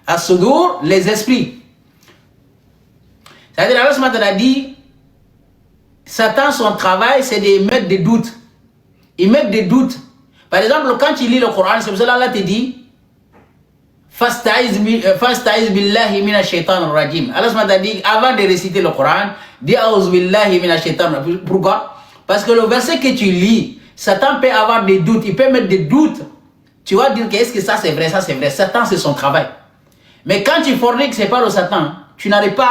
As-sudur, les esprits. C'est-à-dire, Allah a dit, Satan, son travail, c'est de mettre des doutes. Il met des doutes. Par exemple, quand tu lis le Coran, c'est pour ça Allah te dit, Fasta'iz billahi minash shaitanir rajim. Allah a dit, avant de réciter le Coran, dis A'udhu billahi minash shaitanir rajim. Pourquoi? Parce que le verset que tu lis, Satan peut avoir des doutes, il peut mettre des doutes. Tu vas dire que est-ce que ça c'est vrai, ça c'est vrai. Satan c'est son travail. Mais quand tu forniques, c'est pas le Satan. Tu n'arrives pas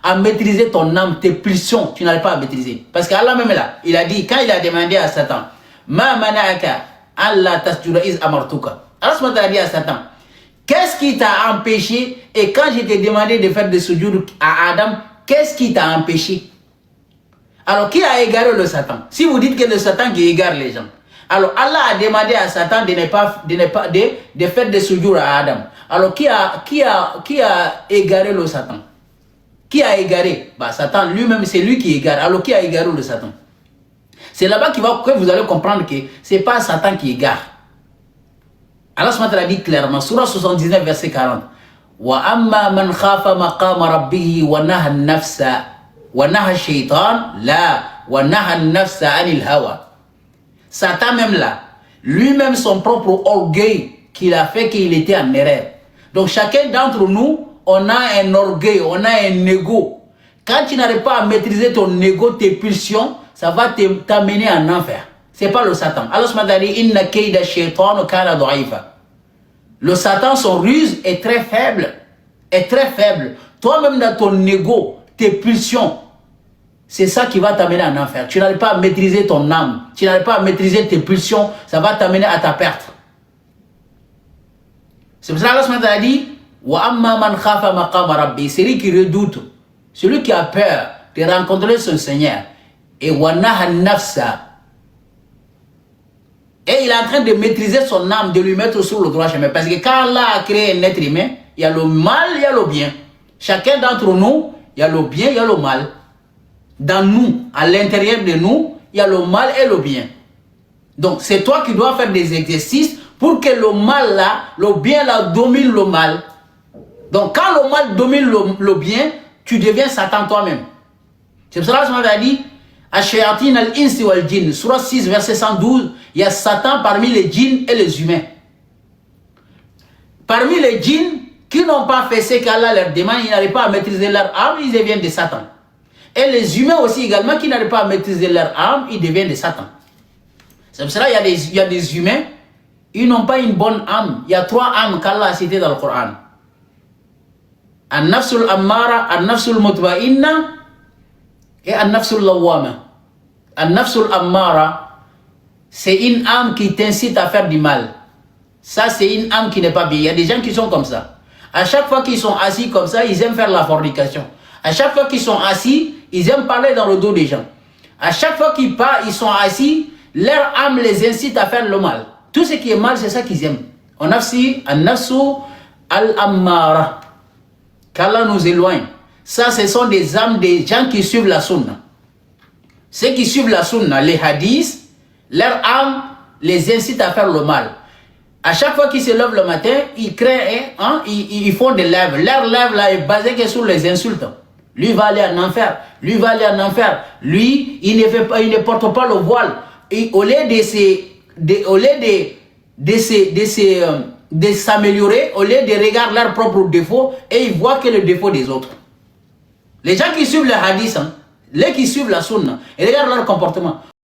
à maîtriser ton âme, tes pulsions, tu n'arrives pas à maîtriser. Parce qu'Allah même là, il a dit, quand il a demandé à Satan, Ma mana'aka Allah tasjuda iz amartuka. Allah a dit à Satan, qu'est-ce qui t'a empêché? Et quand je t'ai demandé de faire des sujoud à Adam, qu'est-ce qui t'a empêché? Alors, qui a égaré le Satan? Si vous dites que le Satan qui égare les gens. Alors, Allah a demandé à Satan de faire des sujoud à Adam. Alors, qui a égaré le Satan? Qui a égaré? Bah, Satan lui-même, c'est lui qui égare. Alors, qui a égaré le Satan? C'est là-bas que vous allez comprendre que ce n'est pas Satan qui égare. Allah a dit clairement, Surah 79, verset 40. Wa amma man khafa maqama rabbihi wa naha nafsa wa naha shaitan la wa naha nafsa anil hawa. Satan même là, lui-même son propre orgueil qu'il a fait qu'il était en erreur. Donc chacun d'entre nous, on a un orgueil, on a un ego. Quand tu n'arrives pas à maîtriser ton ego, tes pulsions, ça va t'amener en enfer. C'est pas le Satan. Allah a dit inna kayda shaitan kana da'ifa. Le Satan, son ruse est très faible. Est très faible. Toi-même dans ton ego, tes pulsions, c'est ça qui va t'amener en enfer. Tu n'arrives pas à maîtriser ton âme. Tu n'arrives pas à maîtriser tes pulsions. Ça va t'amener à ta perte. C'est pour ça que Allah a dit wa amma man khafa maqama rabbi. Celui qui redoute, celui qui a peur de rencontrer son Seigneur. Et wa naha nafsa. Et il est en train de maîtriser son âme, de lui mettre sur le droit chemin. Parce que quand Allah a créé un être humain, il y a le mal, il y a le bien. Chacun d'entre nous, il y a le bien, il y a le mal. Dans nous, à l'intérieur de nous, il y a le mal et le bien. Donc, c'est toi qui dois faire des exercices pour que le mal là, le bien là, domine le mal. Donc, quand le mal domine le bien, tu deviens Satan toi-même. C'est pour ça que Allah a dit, Ash-shayatin al-insi wal-jinn, Surah 6, verset 112, il y a Satan parmi les djinns et les humains. Parmi les djinns qui n'ont pas fait ce qu'Allah leur demande, ils n'arrivent pas à maîtriser leur âme, ils deviennent des Satan. Et les humains aussi également qui n'arrivent pas à maîtriser leur âme, ils deviennent des Satan. C'est pour cela qu'il y a des humains, ils n'ont pas une bonne âme. Il y a 3 âmes qu'Allah a citées dans le Coran. An-nafsul ammara, an-nafsul mutma'inna et an-nafsul lawwama. An-nafsul ammara, c'est une âme qui t'incite à faire du mal. Ça, c'est une âme qui n'est pas bien. Il y a des gens qui sont comme ça. À chaque fois qu'ils sont assis comme ça, ils aiment faire la fornication. À chaque fois qu'ils sont assis, ils aiment parler dans le dos des gens. À chaque fois qu'ils parlent, ils sont assis, leur âme les incite à faire le mal. Tout ce qui est mal, c'est ça qu'ils aiment. On a aussi an-nafsu al-ammara. Qu'Allah nous éloigne. Ça, ce sont des âmes des gens qui suivent la sunna. Ceux qui suivent la sunna, les hadiths, leur âme les incite à faire le mal. À chaque fois qu'ils se lèvent le matin, ils créent, ils font des lèvres. Leur lèvre là est basée que sur les insultes. Lui va aller en enfer. Lui va aller en enfer. Lui, il ne porte pas le voile. Et au lieu de s'améliorer, au lieu de regarder leurs propres défauts, et ils voient que le défaut des autres. Les gens qui suivent le hadith, les qui suivent la sunna, et regardent leur comportement.